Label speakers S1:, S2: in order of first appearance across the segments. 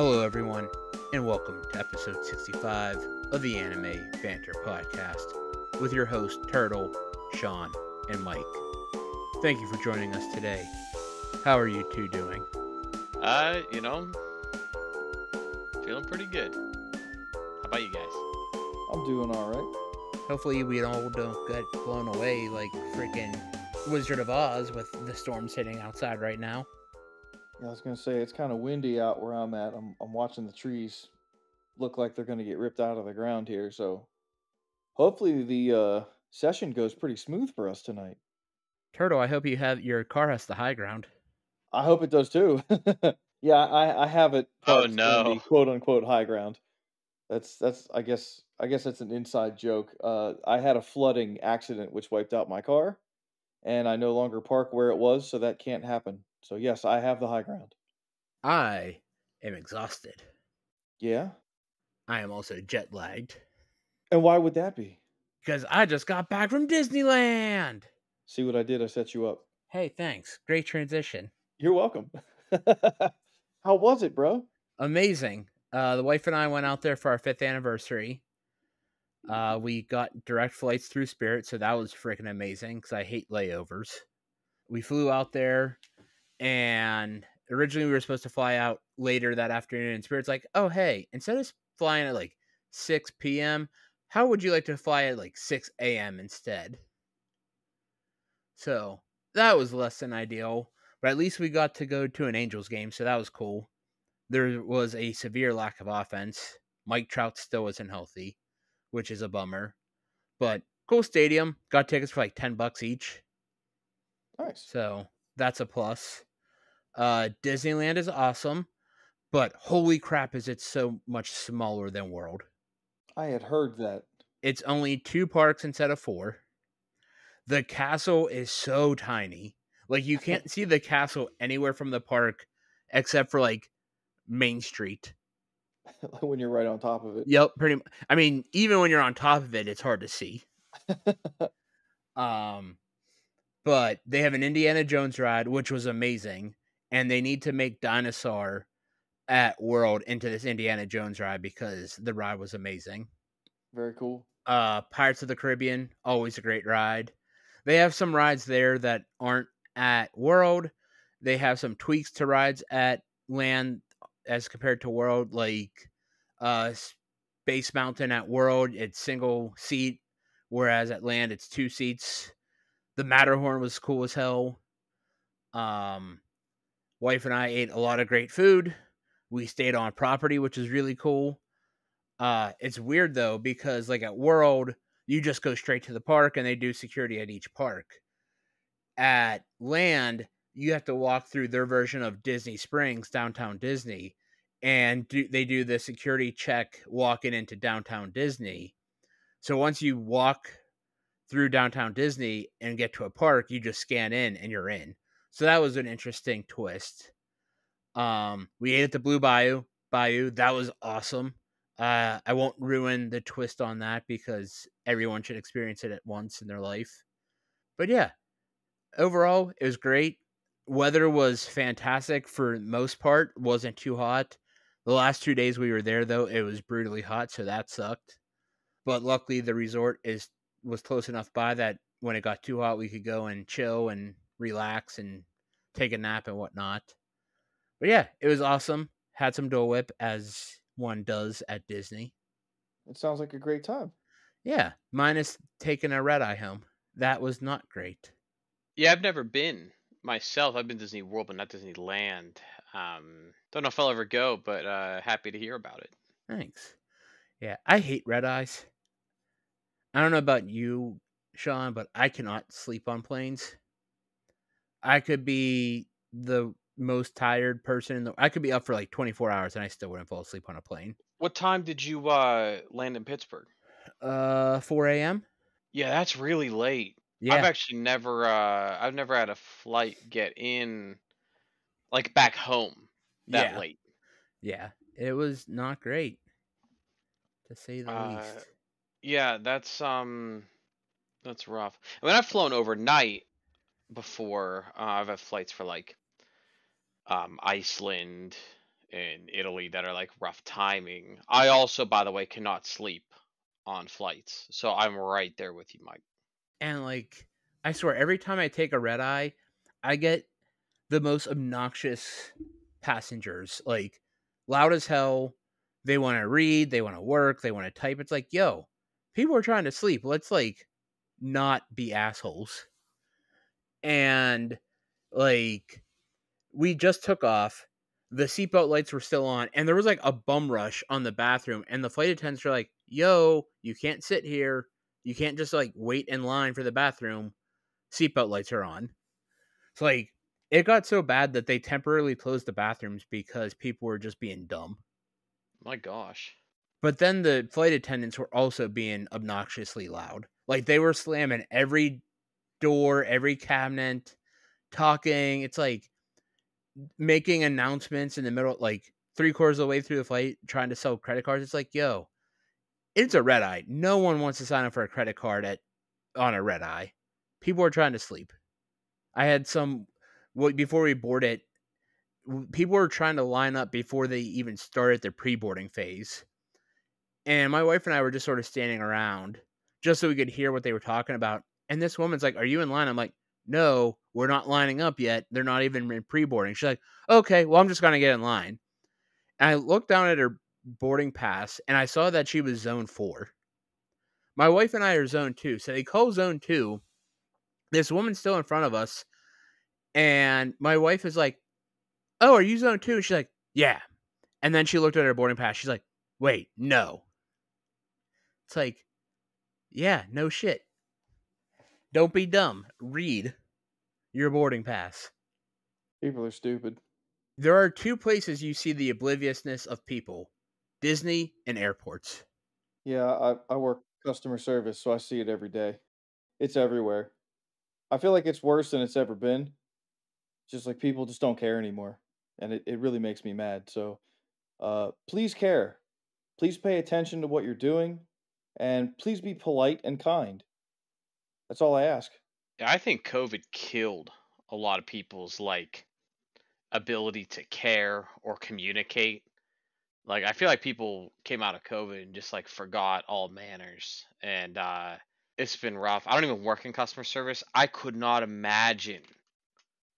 S1: Hello, everyone, and welcome to episode 65 of the Anime Banter podcast with your hosts Turtle, Sean, and Mike. Thank you for joining us today. How are you two doing?
S2: Feeling pretty good. How about you guys?
S3: I'm doing all right.
S1: Hopefully, we all don't get blown away like freaking Wizard of Oz with the storms hitting outside right now.
S3: Yeah, I was gonna say it's kind of windy out where I'm at. I'm watching the trees look like they're gonna get ripped out of the ground here. So hopefully the session goes pretty smooth for us tonight.
S1: Turtle, I hope your car has the high ground.
S3: I hope it does too. Yeah, I have it
S2: Oh
S3: parked in the
S2: no.
S3: quote unquote high ground. That's I guess that's an inside joke. I had a flooding accident which wiped out my car, and I no longer park where it was, so that can't happen. So yes, I have the high ground.
S1: I am exhausted.
S3: Yeah.
S1: I am also jet lagged
S3: And why would that be?
S1: because I just got back from Disneyland.
S3: See what I did? I set you up.
S1: Hey, thanks. Great transition.
S3: You're welcome. How was it, bro?
S1: Amazing. The wife and I went out there for our 5th anniversary. We got direct flights through Spirit, so that was freaking amazing because I hate layovers. We flew out there, and originally we were supposed to fly out later that afternoon, and Spirit's like, oh, hey, instead of flying at like 6 p.m., how would you like to fly at like 6 a.m. instead? So that was less than ideal, but at least we got to go to an Angels game, so that was cool. There was a severe lack of offense. Mike Trout still wasn't healthy, which is a bummer. But cool stadium. Got tickets for like $10 each.
S3: Nice.
S1: So that's a plus. Disneyland is awesome, but holy crap is it so much smaller than World.
S3: I had heard that.
S1: It's only 2 parks instead of 4. The castle is so tiny. Like, you can't see the castle anywhere from the park except for like Main Street.
S3: When you're right on top of it.
S1: Yep, pretty much. I mean, even when you're on top of it, it's hard to see. But they have an Indiana Jones ride, which was amazing, and they need to make Dinosaur at World into this Indiana Jones ride because the ride was amazing.
S3: Very cool.
S1: Pirates of the Caribbean, always a great ride. They have some rides there that aren't at World. They have some tweaks to rides at Land as compared to World, like Space Mountain at World, it's single seat, whereas at Land it's 2 seats. The Matterhorn was cool as hell. Wife and I ate a lot of great food. We stayed on property, which is really cool. It's weird though, because like at World, you just go straight to the park and they do security at each park. At Land, you have to walk through their version of Disney Springs, downtown Disney, and they do the security check walking into downtown Disney. So once you walk through downtown Disney and get to a park, you just scan in and you're in. So that was an interesting twist. We ate at the Blue Bayou. That was awesome. I won't ruin the twist on that because everyone should experience it at once in their life. But yeah, overall, it was great. Weather was fantastic for the most part. Wasn't too hot. The last 2 days we were there, though, it was brutally hot, so that sucked. But luckily, the resort was close enough by that when it got too hot, we could go and chill and relax and take a nap and whatnot. But yeah, it was awesome. Had some Dole Whip, as one does at Disney.
S3: It sounds like a great time.
S1: Yeah, minus taking a red eye home. That was not great.
S2: Yeah, I've never been myself. I've been to Disney World, but not Disneyland. Don't know if I'll ever go, but happy to hear about it.
S1: Thanks. Yeah, I hate red eyes. I don't know about you, Sean, but I cannot sleep on planes. I could be the most tired person I could be up for like 24 hours and I still wouldn't fall asleep on a plane.
S2: What time did you land in Pittsburgh?
S1: 4 a.m.
S2: Yeah, that's really late. I've
S1: Yeah.
S2: actually I've never had a flight get in like back home that
S1: Yeah.
S2: late.
S1: Yeah. It was not great, to say the least.
S2: Yeah, that's rough. I mean, I've flown overnight before. I've had flights for like Iceland in Italy that are like rough timing. I also, by the way, cannot sleep on flights, so I'm right there with you, Mike.
S1: And like, I swear, every time I take a red eye, I get the most obnoxious passengers. Like, loud as hell. They want to read, they want to work, they want to type. It's like, yo, people are trying to sleep. Let's like not be assholes. And like, we just took off. The seatbelt lights were still on, and there was like a bum rush on the bathroom. And the flight attendants were like, "Yo, you can't sit here. You can't just like wait in line for the bathroom. Seatbelt lights are on." So like, it got so bad that they temporarily closed the bathrooms because people were just being dumb.
S2: My gosh.
S1: But then the flight attendants were also being obnoxiously loud. Like they were slamming every door, every cabinet, talking. It's like making announcements in the middle, like 3/4 of the way through the flight, trying to sell credit cards. It's like, yo, it's a red eye. No one wants to sign up for a credit card on a red eye. People are trying to sleep. I had some before we board it. People were trying to line up before they even started their pre-boarding phase, and my wife and I were just sort of standing around just so we could hear what they were talking about. And this woman's like, "Are you in line?" I'm like, "No, we're not lining up yet. They're not even in pre-boarding." She's like, "Okay, well, I'm just gonna get in line." And I looked down at her boarding pass, and I saw that she was zone 4. My wife and I are zone 2, so they call zone 2. This woman's still in front of us, and my wife is like, "Oh, are you zone 2?" And she's like, "Yeah." And then she looked at her boarding pass. She's like, "Wait, no." It's like, yeah, no shit. Don't be dumb. Read your boarding pass.
S3: People are stupid.
S1: There are 2 places you see the obliviousness of people: Disney and airports.
S3: Yeah, I work customer service, so I see it every day. It's everywhere. I feel like it's worse than it's ever been. Just like people just don't care anymore. And it really makes me mad. So please care. Please pay attention to what you're doing. And please be polite and kind. That's all I ask.
S2: Yeah, I think COVID killed a lot of people's like ability to care or communicate. Like I feel like people came out of COVID and just like forgot all manners, and it's been rough. I don't even work in customer service. I could not imagine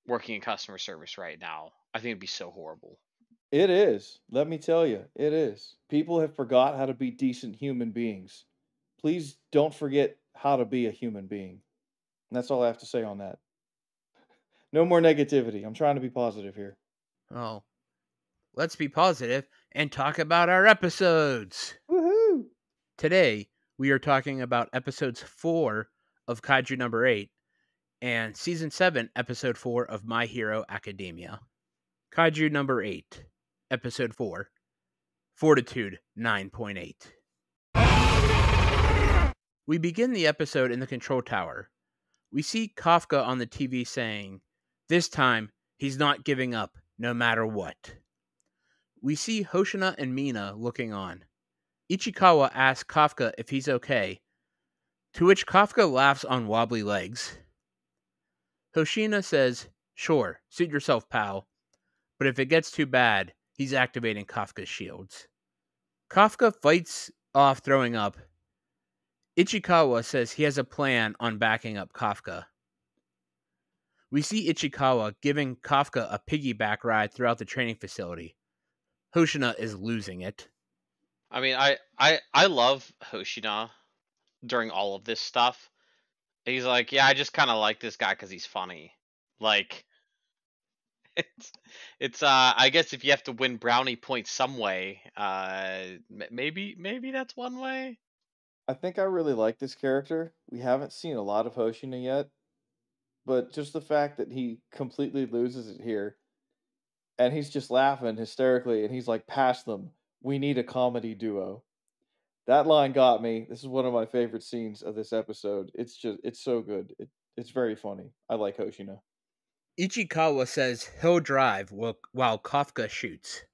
S2: working in customer service right now. I think it'd be so horrible.
S3: It is. Let me tell you, it is. People have forgot how to be decent human beings. Please don't forget how to be a human being. And that's all I have to say on that. No more negativity. I'm trying to be positive here.
S1: Oh, let's be positive and talk about our episodes.
S3: Woohoo!
S1: Today, we are talking about episodes 4 of Kaiju number 8 and season 7, episode 4 of My Hero Academia. Kaiju number 8, episode 4, Fortitude 9.8. We begin the episode in the control tower. We see Kafka on the TV saying, "This time, he's not giving up, no matter what." We see Hoshina and Mina looking on. Ichikawa asks Kafka if he's okay, to which Kafka laughs on wobbly legs. Hoshina says, "Sure, suit yourself, pal, but if it gets too bad, he's activating Kafka's shields." Kafka fights off throwing up. Ichikawa says he has a plan on backing up Kafka. We see Ichikawa giving Kafka a piggyback ride throughout the training facility. Hoshina is losing it.
S2: I mean, I love Hoshina during all of this stuff. He's like, yeah, I just kind of like this guy because he's funny. Like, it's I guess if you have to win brownie points some way, maybe that's one way.
S3: I think I really like this character. We haven't seen a lot of Hoshina yet, but just the fact that he completely loses it here and he's just laughing hysterically and he's like, "Pass them. We need a comedy duo." That line got me. This is one of my favorite scenes of this episode. It's so good. It's very funny. I like Hoshina.
S1: Ichikawa says he'll drive while Kafka shoots.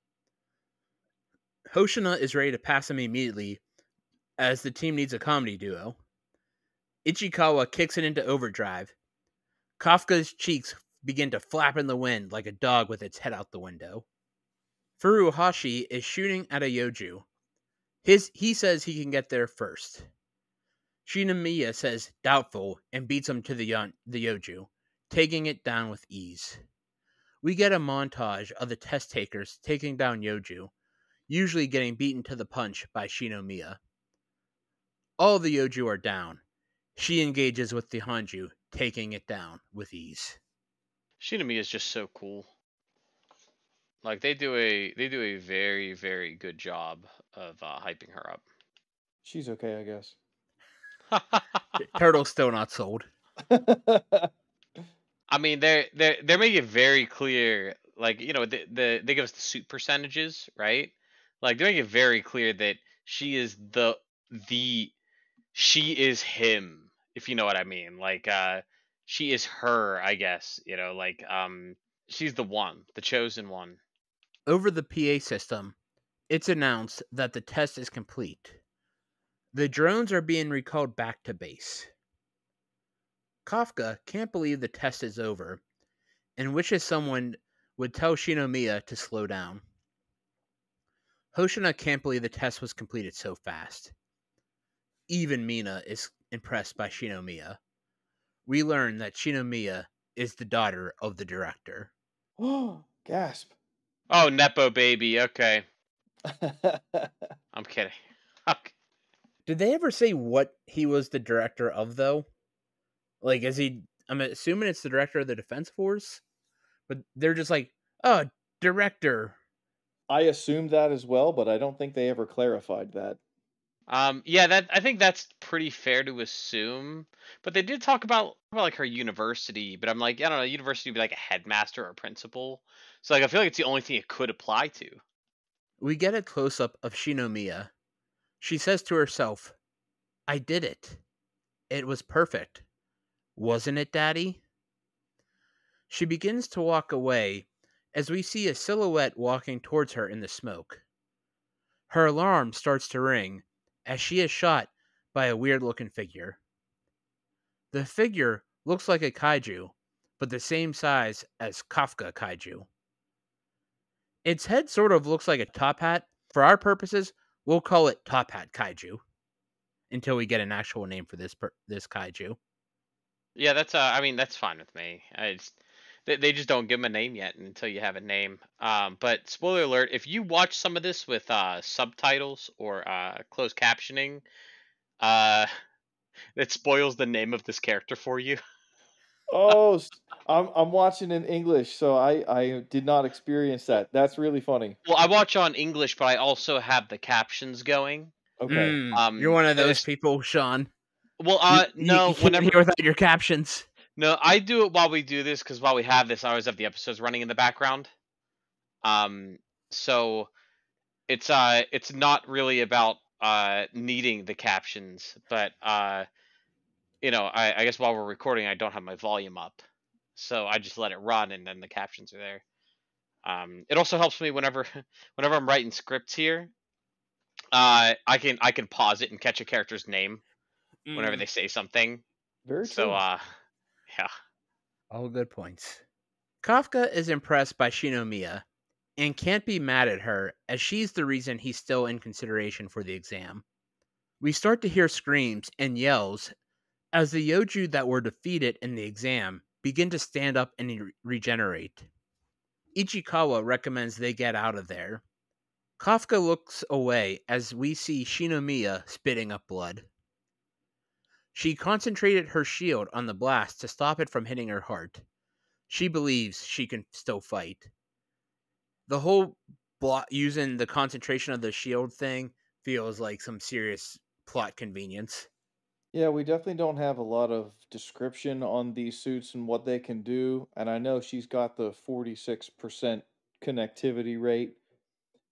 S1: Hoshina is ready to pass him immediately, as the team needs a comedy duo. Ichikawa kicks it into overdrive. Kafka's cheeks begin to flap in the wind like a dog with its head out the window. Furuhashi is shooting at a Yoju. He says he can get there first. Shinomiya says doubtful and beats him to the Yoju, taking it down with ease. We get a montage of the test takers taking down Yoju, usually getting beaten to the punch by Shinomiya. All the Yoju are down. She engages with the Hanju, taking it down with ease.
S2: Shinami is just so cool. Like they do a very very good job of hyping her up.
S3: She's okay, I guess.
S1: Turtle's still not sold.
S2: I mean, they're making it very clear. Like they give us the suit percentages, right? Like they're making it very clear that she is the she is him, if you know what I mean. Like she is her, I guess. Like she's the one, the chosen one.
S1: Over the PA system, it's announced that the test is complete. The drones are being recalled back to base. Kafka can't believe the test is over and wishes someone would tell Shinomiya to slow down. Hoshina can't believe the test was completed so fast. Even Mina is impressed by Shinomiya. We learn that Shinomiya is the daughter of the director.
S3: Gasp.
S2: Oh, Nepo baby. Okay. I'm kidding. Okay.
S1: Did they ever say what he was the director of, though? Like, is he... I'm assuming it's the director of the Defense Force? But they're just like, oh, director.
S3: I assumed that as well, but I don't think they ever clarified that.
S2: Yeah, that I think that's pretty fair to assume. But they did talk about like her university, but I'm like, I don't know, university would be like a headmaster or a principal. So like I feel like it's the only thing it could apply to.
S1: We get a close-up of Shinomiya. She says to herself, I did it. It was perfect. Wasn't it, Daddy? She begins to walk away as we see a silhouette walking towards her in the smoke. Her alarm starts to ring as she is shot by a weird-looking figure. The figure looks like a kaiju, but the same size as Kafka kaiju. Its head sort of looks like a top hat. For our purposes, we'll call it Top Hat Kaiju until we get an actual name for this kaiju.
S2: Yeah, that's I mean that's fine with me. They just don't give him a name yet until you have a name. But spoiler alert: if you watch some of this with subtitles or closed captioning, uh, it spoils the name of this character for you.
S3: Oh, I'm watching in English, so I did not experience that. That's really funny.
S2: Well, I watch on English, but I also have the captions going.
S3: Okay.
S1: You're one of those
S2: It's,
S1: people, Sean.
S2: well,
S1: You
S2: no,
S1: can't hear without your captions.
S2: no, I do it while we do this because while we have this, I always have the episodes running in the background. Um, so it's not really about needing the captions, but I guess while we're recording, I don't have my volume up, so I just let it run, and then the captions are there. It also helps me whenever whenever I'm writing scripts here. I can pause it and catch a character's name whenever they say something.
S3: Very
S2: So
S3: true.
S2: yeah.
S1: All good points. Kafka is impressed by Shinomiya and can't be mad at her as she's the reason he's still in consideration for the exam. We start to hear screams and yells as the Yoju that were defeated in the exam begin to stand up and regenerate. Ichikawa recommends they get out of there. Kafka looks away as we see Shinomiya spitting up blood. She concentrated her shield on the blast to stop it from hitting her heart. She believes she can still fight. The whole using the concentration of the shield thing feels like some serious plot convenience.
S3: Yeah, we definitely don't have a lot of description on these suits and what they can do, and I know she's got the 46% connectivity rate,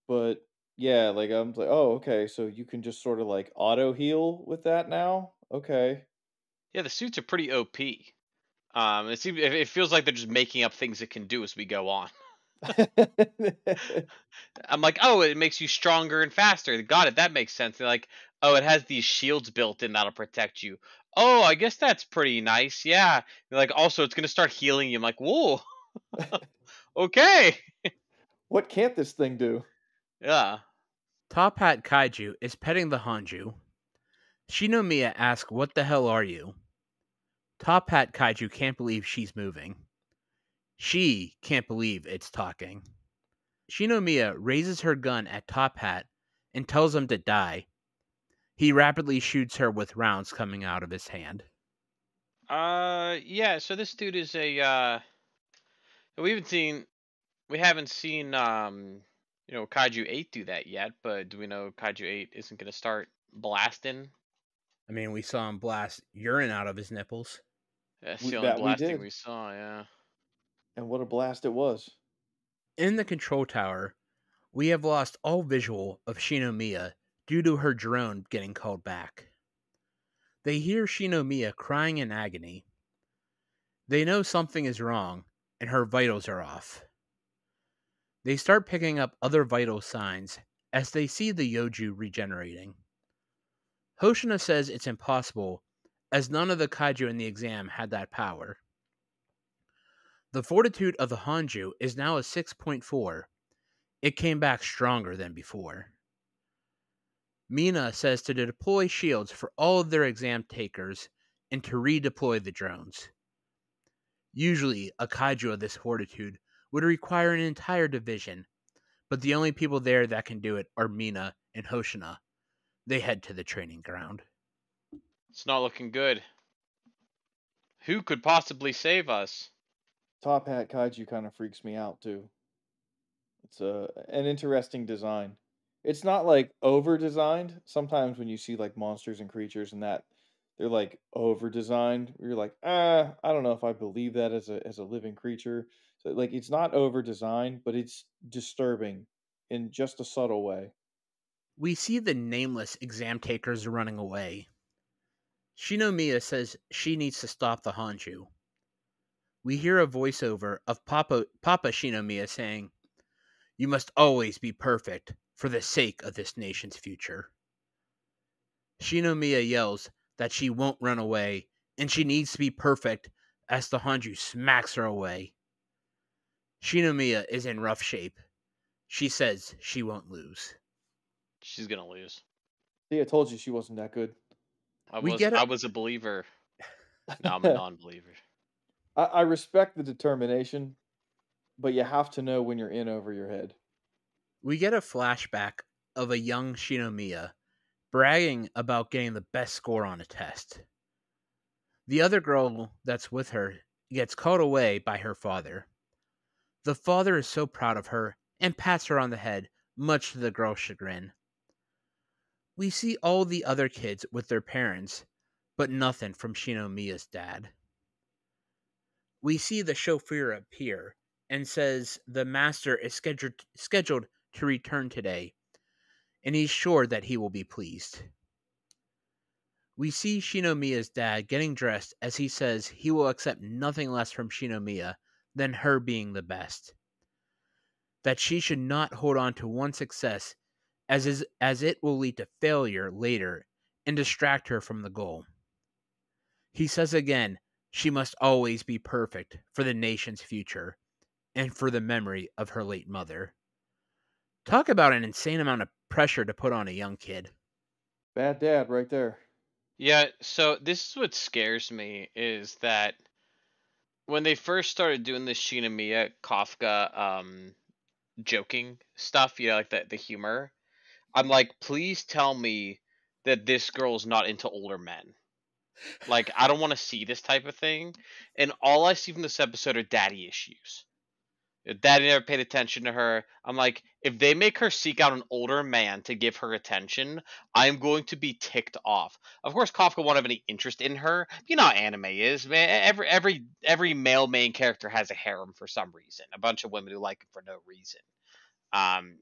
S3: but yeah, like I'm like, oh, okay, so you can just sort of like auto heal with that now? Okay.
S2: Yeah, the suits are pretty OP. It feels like they're just making up things it can do as we go on. I'm like, oh, it makes you stronger and faster. Got it. That makes sense. They're like, oh, it has these shields built in that'll protect you. Oh, I guess that's pretty nice. Yeah. They're like, also, it's gonna start healing you. I'm like, whoa, okay.
S3: What can't this thing do?
S2: Yeah.
S1: Top Hat Kaiju is petting the Hanju. Shinomiya asks, "What the hell are you?" Top Hat Kaiju can't believe she's moving. She can't believe it's talking. Shinomiya raises her gun at Top Hat and tells him to die. He rapidly shoots her with rounds coming out of his hand.
S2: Yeah. So this dude is a. We haven't seen. We haven't seen. Kaiju 8 do that yet. But do we know Kaiju 8 isn't gonna start blasting?
S1: I mean, we saw him blast urine out of his nipples.
S2: That's the only
S3: That we
S2: blasting
S3: did,
S2: we saw. Yeah.
S3: and what a blast it was.
S1: In the control tower, we have lost all visual of Shinomiya due to her drone getting called back. They hear Shinomiya crying in agony. They know something is wrong and her vitals are off. They start picking up other vital signs as they see the Yoju regenerating. Hoshina says it's impossible as none of the kaiju in the exam had that power. The fortitude of the Hanju is now a 6.4. It came back stronger than before. Mina says to deploy shields for all of their exam takers and to redeploy the drones. Usually, a kaiju of this fortitude would require an entire division, but the only people there that can do it are Mina and Hoshina. They head to the training ground.
S2: It's not looking good. Who could possibly save us?
S3: Top Hat Kaiju kind of freaks me out too. It's an interesting design. It's not like over designed. Sometimes when you see like monsters and creatures and that they're like over designed, you're like, I don't know if I believe that as a living creature. So like it's not over designed, but it's disturbing in just a subtle way.
S1: We see the nameless exam takers running away. Shinomiya says she needs to stop the Hanju. We hear a voiceover of Papa Shinomiya saying, "You must always be perfect for the sake of this nation's future." Shinomiya yells that she won't run away and she needs to be perfect as the Hanju smacks her away. Shinomiya is in rough shape. She says she won't lose.
S2: She's gonna lose.
S3: See, I told you she wasn't that good.
S2: I
S1: We
S2: was
S1: get
S2: I
S1: a
S2: was a believer. Now I'm a non-believer.
S3: I respect the determination, but you have to know when you're in over your head.
S1: flashback of a young Shinomiya bragging about getting the best score on a test. The other girl that's with her gets called away by her father. The father is so proud of her and pats her on the head, much to the girl's chagrin. We see all the other kids with their parents, but nothing from Shinomiya's dad. We see the chauffeur appear and says the master is scheduled to return today, and he's sure that he will be pleased. We see Shinomiya's dad getting dressed as he says he will accept nothing less from Shinomiya than her being the best. That she should not hold on to one success as it will lead to failure later and distract her from the goal. He says again, she must always be perfect for the nation's future and for the memory of her late mother. Talk about an insane amount of pressure to put on a young kid.
S3: Bad dad right there.
S2: Yeah, so this is what scares me is that when they first started doing this Shinomiya Kafka joking stuff, like the humor, I'm like, please tell me that this girl's not into older men. Like, I don't want to see this type of thing. And all I see from this episode are daddy issues. Daddy never paid attention to her. I'm like, if they make her seek out an older man to give her attention, I'm going to be ticked off. Of course, Kafka won't have any interest in her. You know how anime is, man. Every male main character has a harem for some reason. A bunch of women who like him for no reason.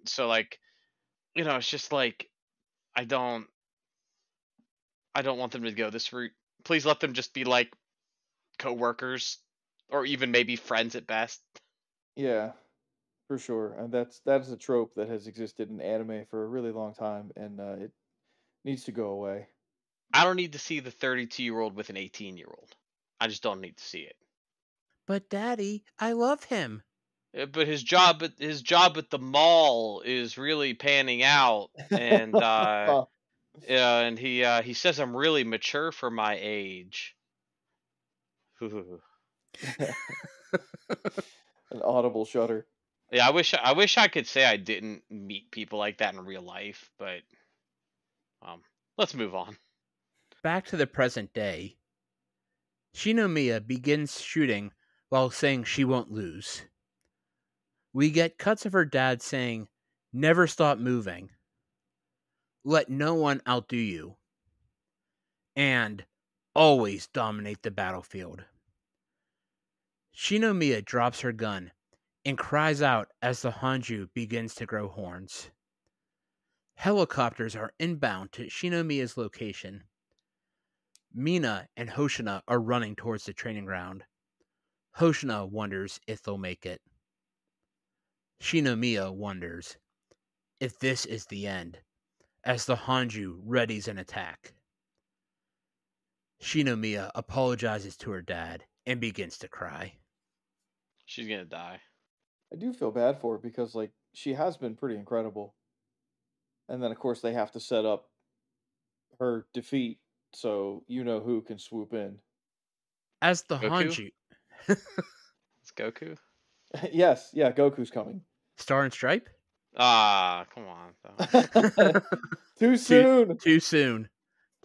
S2: So like, it's just like I don't I don't want them to go this route. Please let them just be like co-workers or even maybe friends at best.
S3: Yeah, for sure. And that is a trope that has existed in anime for a really long time, and it needs to go away.
S2: I don't need to see the 32-year-old with an 18-year-old. I just don't need to see it.
S1: But Daddy, I love him.
S2: But his job at the mall is really panning out, and yeah, and he says I'm really mature for my age.
S3: An audible shudder.
S2: Yeah, I wish I could say I didn't meet people like that in real life, but um, let's move on.
S1: Back to the present day. Shinomiya begins shooting while saying she won't lose. We get cuts of her dad saying, "Never stop moving. Let no one outdo you." And always dominate the battlefield. Shinomiya drops her gun and cries out as the Hanju begins to grow horns. Helicopters are inbound to Shinomiya's location. Mina and Hoshina are running towards the training ground. Hoshina wonders if they'll make it. Shinomiya wonders if this is the end, as the Hanju readies an attack. Shinomiya apologizes to her dad and begins to cry.
S2: She's gonna die.
S3: I do feel bad for her because like she has been pretty incredible. And then of course they have to set up her defeat so you know who can swoop in.
S1: As the
S2: Goku?
S1: Hanju...
S2: It's Goku.
S3: Yes, yeah, Goku's coming.
S1: Star and Stripe?
S2: Ah, come on. Though.
S3: Too soon.
S1: Too soon.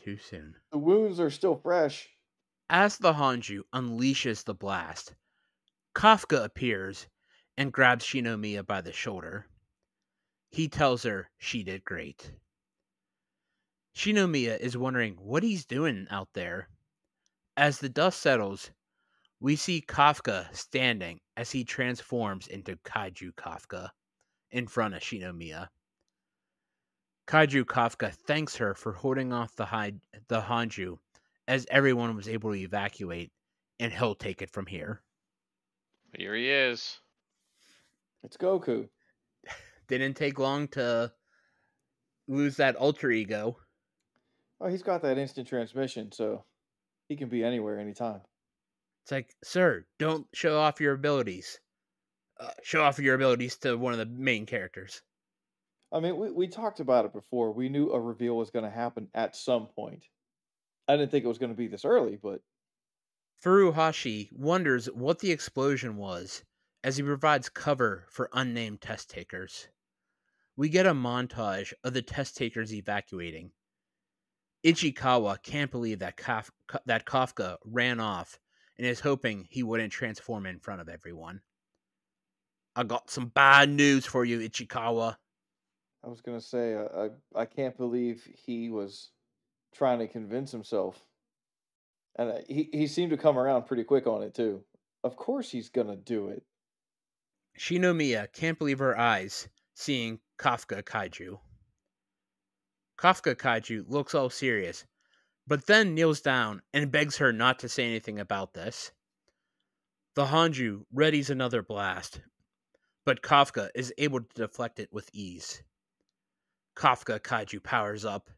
S1: Too soon.
S3: The wounds are still fresh.
S1: As the Hanju unleashes the blast, Kafka appears and grabs Shinomiya by the shoulder. He tells her she did great. Shinomiya is wondering what he's doing out there. As the dust settles, we see Kafka standing as he transforms into Kaiju Kafka in front of Shinomiya. Kaiju Kafka thanks her for holding off the Hanju as everyone was able to evacuate, and he'll take it from here.
S2: Here he is.
S3: It's Goku.
S1: Didn't take long to lose that alter ego.
S3: Oh, he's got that instant transmission, so he can be anywhere, anytime.
S1: It's like, sir, don't show off your abilities. Show off your abilities to one of the main characters.
S3: I mean, we talked about it before. We knew a reveal was going to happen at some point. I didn't think it was going to be this early, but
S1: Furuhashi wonders what the explosion was as he provides cover for unnamed test takers. We get a montage of the test takers evacuating. Ichikawa can't believe that Kafka ran off and is hoping he wouldn't transform in front of everyone. I got some bad news for you, Ichikawa.
S3: I was going to say, I can't believe he was trying to convince himself. And he seemed to come around pretty quick on it, too. Of course he's going to do it.
S1: Shinomiya can't believe her eyes seeing Kafka Kaiju. Kafka Kaiju looks all serious, but then kneels down and begs her not to say anything about this. The Hanju readies another blast, but Kafka is able to deflect it with ease. Kafka Kaiju powers up.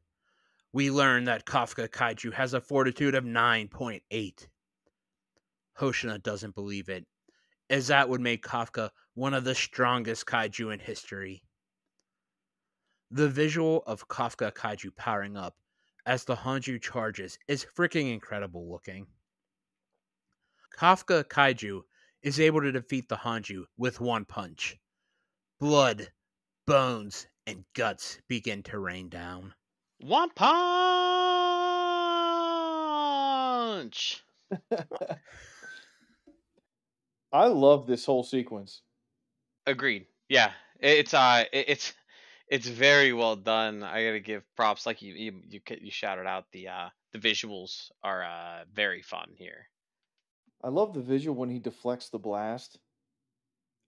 S1: We learn that Kafka Kaiju has a fortitude of 9.8. Hoshina doesn't believe it, as that would make Kafka one of the strongest kaiju in history. The visual of Kafka Kaiju powering up as the Hanju charges is freaking incredible looking. Kafka Kaiju is able to defeat the Hanju with one punch. Blood, bones, and guts begin to rain down.
S2: One punch.
S3: I love this whole sequence.
S2: Agreed. Yeah, it's very well done. I gotta give props. Like you shouted out the visuals are very fun here.
S3: I love the visual when he deflects the blast.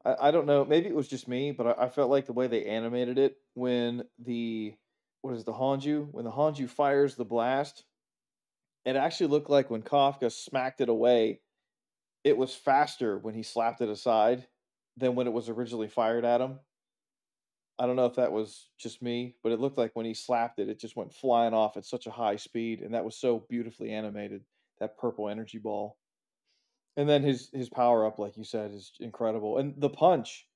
S3: I don't know, maybe it was just me, but I felt like the way they animated it when the Hanju? When the Hanju fires the blast, it actually looked like when Kafka smacked it away, it was faster when he slapped it aside than when it was originally fired at him. I don't know if that was just me, but it looked like when he slapped it, it just went flying off at such a high speed, and that was so beautifully animated, that purple energy ball. And then his power up, like you said, is incredible. And the punch,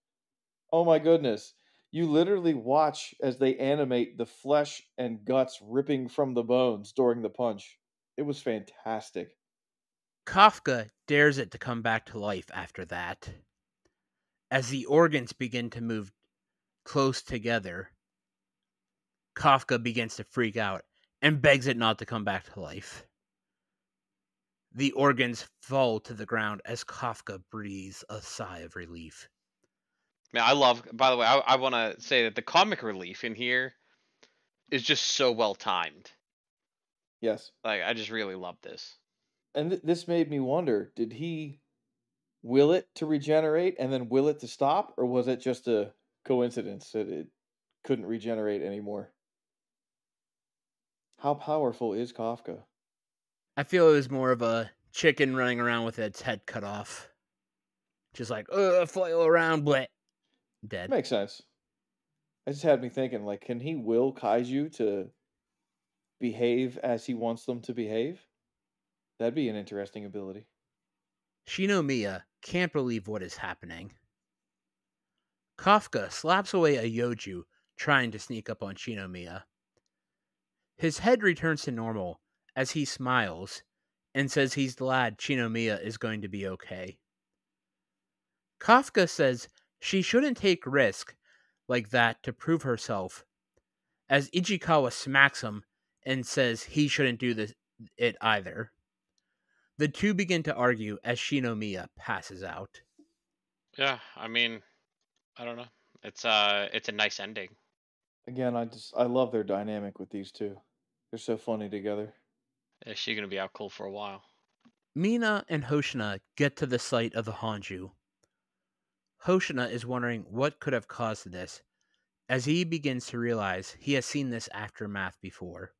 S3: oh my goodness. You literally watch as they animate the flesh and guts ripping from the bones during the punch. It was fantastic.
S1: Kafka dares it to come back to life after that. As the organs begin to move close together, Kafka begins to freak out and begs it not to come back to life. The organs fall to the ground as Kafka breathes a sigh of relief.
S2: Man, I love. By the way, I want to say that the comic relief in here is just so well timed.
S3: Yes.
S2: Like, I just really love this.
S3: And this made me wonder, did he will it to regenerate and then will it to stop, or was it just a coincidence that it couldn't regenerate anymore? How powerful is Kafka?
S1: I feel it was more of a chicken running around with its head cut off. Just like, flail around, bleh, dead.
S3: Makes sense. It just had me thinking, like, can he will Kaiju to behave as he wants them to behave? That'd be an interesting ability.
S1: Shinomiya can't believe what is happening. Kafka slaps away a Yoju trying to sneak up on Shinomiya. His head returns to normal as he smiles and says he's glad Shinomiya is going to be okay. Kafka says she shouldn't take risk like that to prove herself, as Ichikawa smacks him and says he shouldn't do it either. The two begin to argue as Shinomiya passes out.
S2: Yeah, I mean, I don't know. It's a nice ending.
S3: Again, I love their dynamic with these two. They're so funny together.
S2: Is she gonna be out cold for a while?
S1: Mina and Hoshina get to the site of the Hanju. Hoshina is wondering what could have caused this, as he begins to realize he has seen this aftermath before.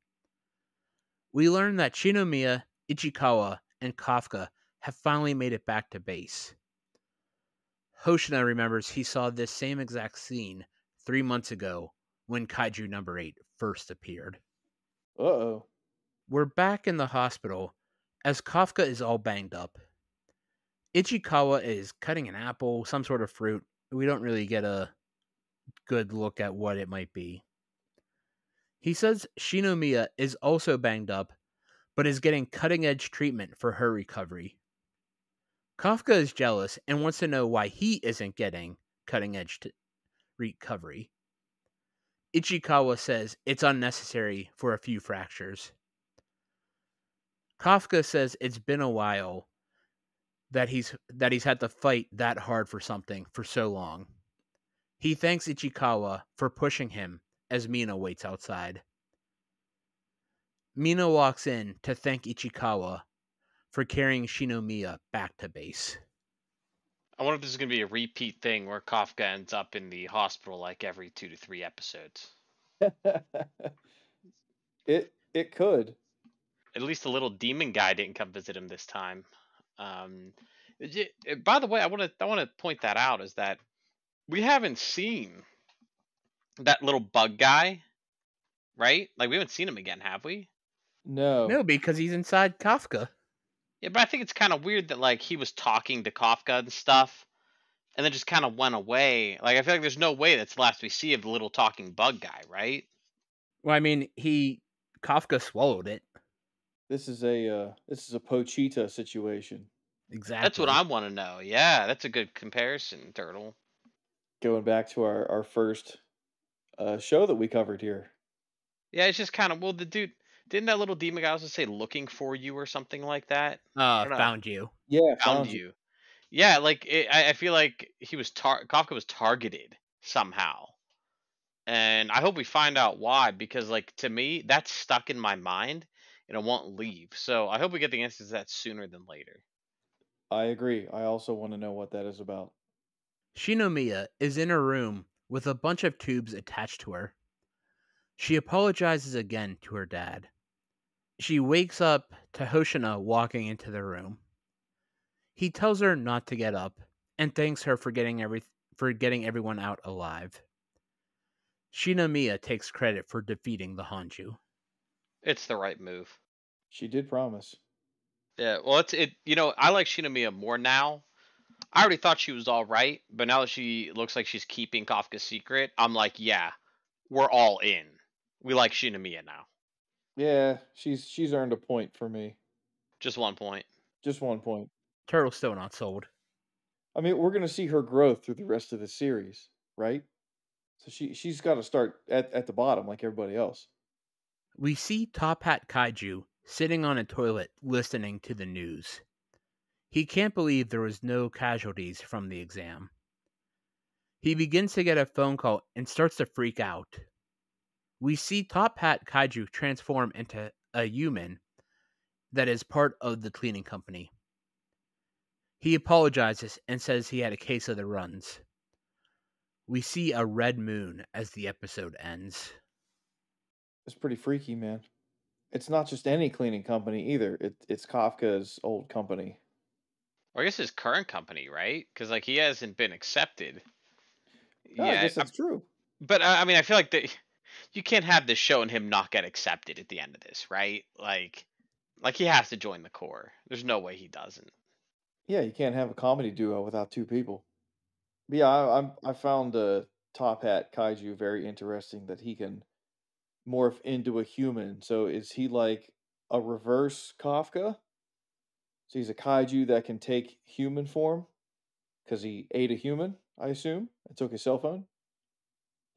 S1: We learn that Shinomiya, Ichikawa, and Kafka have finally made it back to base. Hoshina remembers he saw this same exact scene 3 months ago when Kaiju number 8 first appeared.
S3: Uh-oh.
S1: We're back in the hospital as Kafka is all banged up. Ichikawa is cutting an apple, some sort of fruit. We don't really get a good look at what it might be. He says Shinomiya is also banged up, but is getting cutting-edge treatment for her recovery. Kafka is jealous and wants to know why he isn't getting cutting-edge recovery. Ichikawa says it's unnecessary for a few fractures. Kafka says it's been a while that he's had to fight that hard for something for so long. He thanks Ichikawa for pushing him as Mina waits outside. Mina walks in to thank Ichikawa for carrying Shinomiya back to base.
S2: I wonder if this is gonna be a repeat thing where Kafka ends up in the hospital like every 2 to 3 episodes.
S3: It could.
S2: At least the little demon guy didn't come visit him this time. By the way, I want to point that out is that we haven't seen that little bug guy, right? Like we haven't seen him again, have we?
S3: No.
S1: No, because he's inside Kafka.
S2: Yeah, but I think it's kind of weird that like he was talking to Kafka and stuff, and then just kind of went away. Like I feel like there's no way that's the last we see of the little talking bug guy, right?
S1: Well, I mean, Kafka swallowed it.
S3: This is a Pochita situation.
S1: Exactly.
S2: That's what I want to know. Yeah, that's a good comparison, Turtle.
S3: Going back to our first show that we covered here.
S2: Yeah, it's just kind of well, the dude didn't that little demon guy also say looking for you or something like that? I don't know.
S1: Found you.
S3: Yeah,
S2: Found
S3: found you.
S2: you. Yeah, like I feel like he was Kafka was targeted somehow, and I hope we find out why because like to me that's stuck in my mind and it won't leave. So I hope we get the answers to that sooner than later.
S3: I agree. I also want to know what that is about.
S1: Shinomiya is in her room with a bunch of tubes attached to her. She apologizes again to her dad. She wakes up to Hoshina walking into the room. He tells her not to get up and thanks her for getting everyone out alive. Shinomiya takes credit for defeating the Hanju.
S2: It's the right move.
S3: She did promise.
S2: Yeah, well, it's it. You know, I like Shinomiya more now. I already thought she was all right, but now that she looks like she's keeping Kafka's secret, I'm like, yeah, we're all in. We like Shinomiya now.
S3: Yeah, she's earned a point for me.
S2: Just 1 point.
S3: Just 1 point.
S1: Turtle's still not sold.
S3: I mean, we're gonna see her growth through the rest of the series, right? So she's got to start at the bottom like everybody else.
S1: We see Top Hat Kaiju sitting on a toilet listening to the news. He can't believe there was no casualties from the exam. He begins to get a phone call and starts to freak out. We see Top Hat Kaiju transform into a human that is part of the cleaning company. He apologizes and says he had a case of the runs. We see a red moon as the episode ends.
S3: It's pretty freaky, man. It's not just any cleaning company either. It's Kafka's old company.
S2: Or I guess his current company, right? Because like he hasn't been accepted
S3: Yeah, I
S2: yet.
S3: guess that's true.
S2: But I mean, I feel like you can't have this show and him not get accepted at the end of this, right? Like he has to join the core. There's no way he doesn't.
S3: Yeah, you can't have a comedy duo without two people. But yeah, I found Top Hat Kaiju very interesting that he can morph into a human. So is he like a reverse Kafka? So he's a kaiju that can take human form because he ate a human, I assume, and took his cell phone.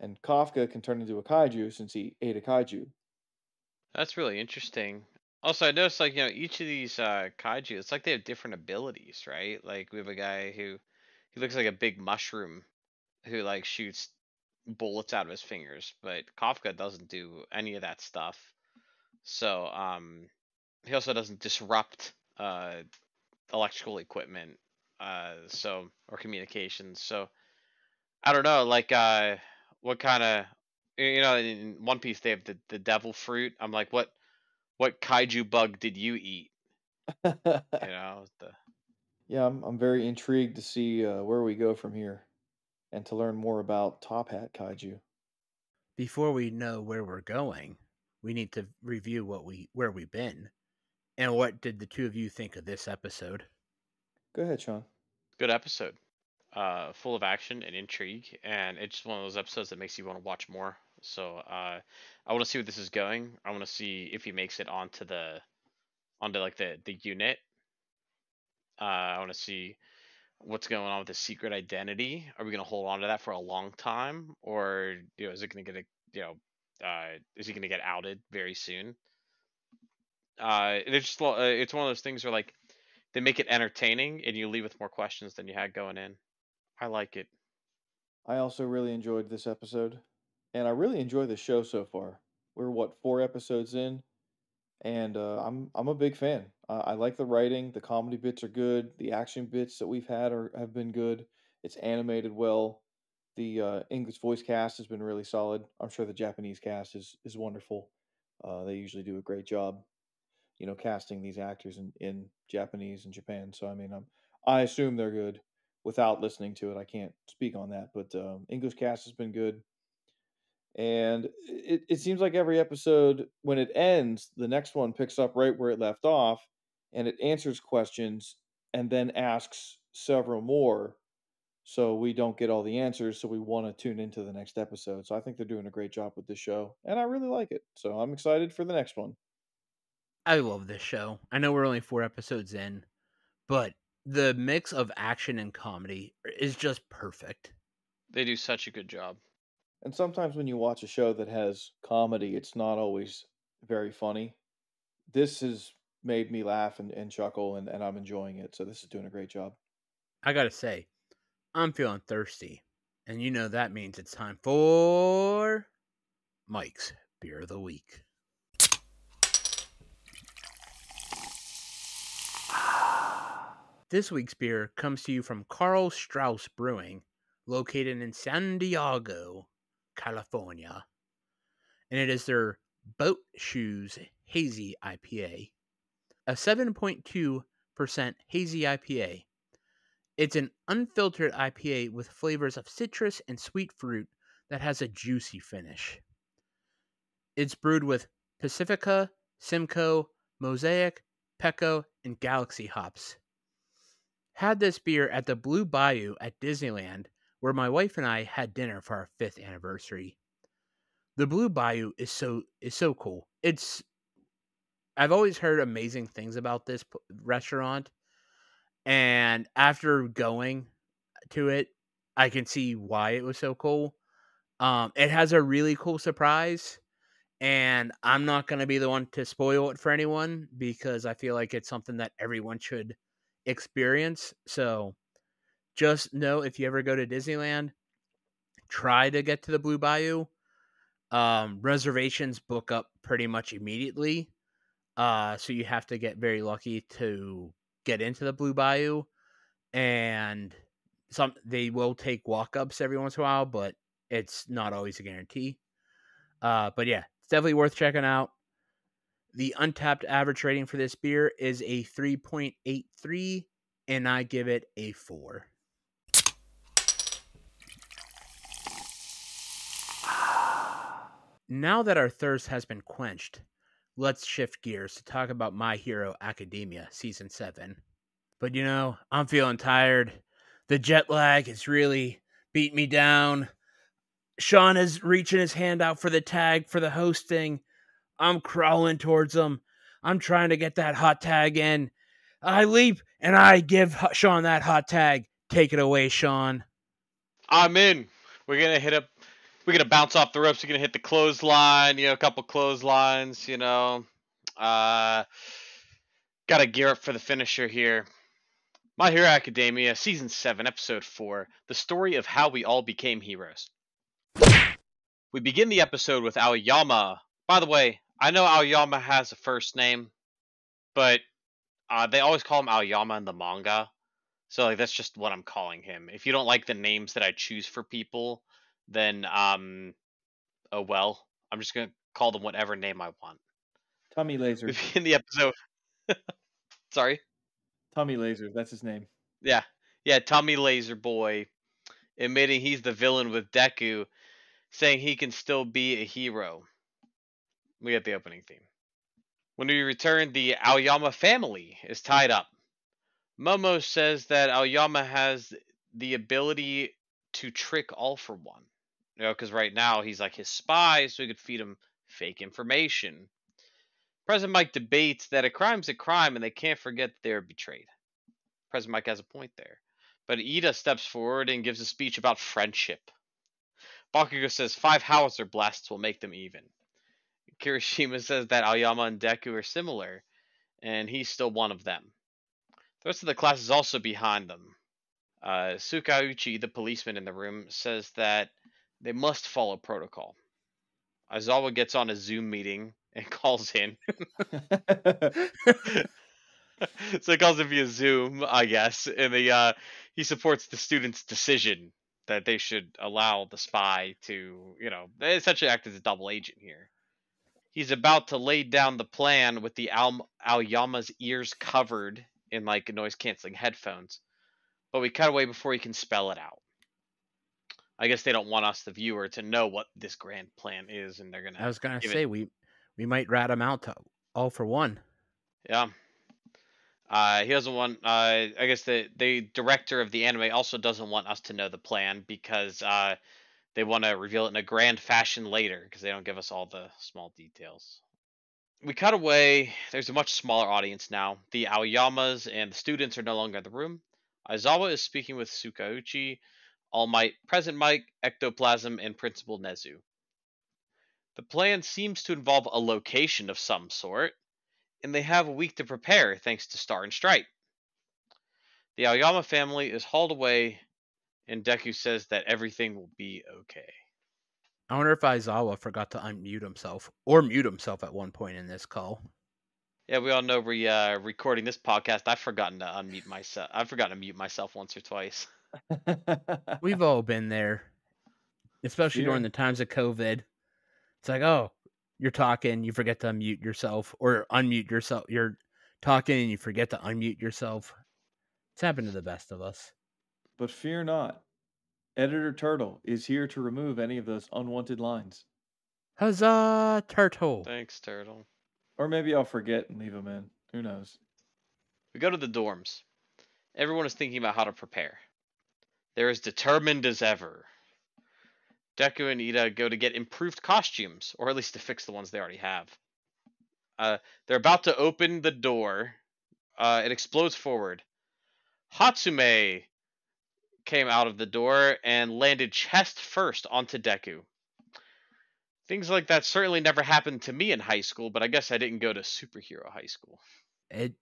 S3: And Kafka can turn into a kaiju since he ate a kaiju.
S2: That's really interesting. Also, I noticed like each of these kaiju, it's like they have different abilities, right? Like we have a guy who he looks like a big mushroom who like shoots bullets out of his fingers, but Kafka doesn't do any of that stuff. So he also doesn't disrupt electrical equipment, or communications. So I don't know, like what kind of in One Piece they have the devil fruit. I'm like, what kaiju bug did you eat? You know, the
S3: Yeah, I'm very intrigued to see where we go from here and to learn more about Top Hat Kaiju.
S1: Before we know where we're going, we need to review where we've been. And what did the two of you think of this episode?
S3: Go ahead, Sean.
S2: good episode. Full of action and intrigue, and it's one of those episodes that makes you want to watch more. So I want to see where this is going. I want to see if he makes it onto like the unit. I want to see what's going on with his secret identity. Are we going to hold on to that for a long time, or is it going to get is he going to get outed very soon? It's one of those things where like they make it entertaining and you leave with more questions than you had going in. I like it.
S3: I also really enjoyed this episode, and I really enjoy the show so far. We're what 4 episodes in, and I'm a big fan. I like the writing. The comedy bits are good. The action bits that we've had have been good. It's animated well. The English voice cast has been really solid. I'm sure the Japanese cast is wonderful. They usually do a great job, casting these actors in Japanese and Japan. So I mean, I assume they're good. Without listening to it, I can't speak on that. But English cast has been good, and it seems like every episode, when it ends, the next one picks up right where it left off, and it answers questions and then asks several more. So we don't get all the answers, so we want to tune into the next episode. So I think they're doing a great job with this show, and I really like it. So I'm excited for the next one.
S1: I love this show. I know we're only 4 episodes in, but the mix of action and comedy is just perfect.
S2: They do such a good job.
S3: And sometimes when you watch a show that has comedy, it's not always very funny. This has made me laugh and chuckle, and I'm enjoying it. So this is doing a great job.
S1: I gotta say, I'm feeling thirsty. And you know that means it's time for Mike's Beer of the Week. This week's beer comes to you from Carl Strauss Brewing, located in San Diego, California. And it is their Boat Shoes Hazy IPA, a 7.2% hazy IPA. It's an unfiltered IPA with flavors of citrus and sweet fruit that has a juicy finish. It's brewed with Pacifica, Simcoe, Mosaic, Pecco, and Galaxy Hops. Had this beer at the Blue Bayou at Disneyland, where my wife and I had dinner for our 5th anniversary. The Blue Bayou is so cool. I've always heard amazing things about this restaurant, and after going to it, I can see why it was so cool. It has a really cool surprise, and I'm not going to be the one to spoil it for anyone because I feel like it's something that everyone should experience. So just know if you ever go to Disneyland, try to get to the Blue Bayou. Reservations book up pretty much immediately. So you have to get very lucky to get into the Blue Bayou. And they will take walk-ups every once in a while, but it's not always a guarantee. But yeah, it's definitely worth checking out. The untapped average rating for this beer is a 3.83, and I give it a 4. Now that our thirst has been quenched, let's shift gears to talk about My Hero Academia Season 7. But I'm feeling tired. The jet lag has really beat me down. Sean is reaching his hand out for the tag for the hosting. I'm crawling towards him. I'm trying to get that hot tag in. I leap and I give Sean that hot tag. Take it away, Sean.
S2: I'm in. We're gonna bounce off the ropes. We're gonna hit the clothesline. A couple clotheslines. Gotta gear up for the finisher here. My Hero Academia, Season 7, Episode 4, The Story of How We All Became Heroes. We begin the episode with Aoyama. By the way, I know Aoyama has a first name, but they always call him Aoyama in the manga. So that's just what I'm calling him. If you don't like the names that I choose for people, then oh well. I'm just gonna call them whatever name I want.
S3: Tommy Laser.
S2: We begin the episode. Sorry?
S3: Tommy Laser, that's his name.
S2: Yeah. Yeah, Tommy Laser Boy, admitting he's the villain with Deku, saying he can still be a hero. We get the opening theme. When we return, the Aoyama family is tied up. Momo says that Aoyama has the ability to trick All for One. Because right now he's like his spy, so he could feed him fake information. President Mike debates that a crime's a crime and they can't forget that they were betrayed. President Mike has a point there. But Ida steps forward and gives a speech about friendship. Bakugo says 5 howitzer blasts will make them even. Kirishima says that Aoyama and Deku are similar, and he's still one of them. The rest of the class is also behind them. Sukauchi, the policeman in the room, says that they must follow protocol. Aizawa gets on a Zoom meeting and calls in. So he calls in via Zoom, I guess, and he supports the students' decision that they should allow the spy to, they essentially act as a double agent here. He's about to lay down the plan with the Aoyama's ears covered in like noise-canceling headphones, but we cut away before he can spell it out. I guess they don't want us, the viewer, to know what this grand plan is, and they're gonna.
S1: I was gonna say we might rat him out to All for One.
S2: Yeah. He doesn't want. I guess the director of the anime also doesn't want us to know the plan because they want to reveal it in a grand fashion later because they don't give us all the small details. We cut away. There's a much smaller audience now. The Aoyamas and the students are no longer in the room. Aizawa is speaking with Sukauchi, All Might, President Mike, Ectoplasm, and Principal Nezu. The plan seems to involve a location of some sort, and they have a week to prepare thanks to Star and Stripe. The Aoyama family is hauled away, and Deku says that everything will be okay.
S1: I wonder if Aizawa forgot to unmute himself or mute himself at one point in this call.
S2: Yeah, we all know we're recording this podcast. I've forgotten to unmute myself. I've forgotten to mute myself once or twice.
S1: We've all been there, especially during the times of COVID. It's like, oh, you're talking, you forget to unmute yourself, or unmute yourself. You're talking and you forget to unmute yourself. It's happened to the best of us.
S3: But fear not. Editor Turtle is here to remove any of those unwanted lines.
S1: Huzzah, Turtle!
S2: Thanks, Turtle.
S3: Or maybe I'll forget and leave them in. Who knows?
S2: We go to the dorms. Everyone is thinking about how to prepare. They're as determined as ever. Deku and Ida go to get improved costumes, or at least to fix the ones they already have. They're about to open the door. It explodes forward. Hatsume came out of the door and landed chest first onto Deku. Things like that certainly never happened to me in high school, but I guess I didn't go to superhero high school.
S1: It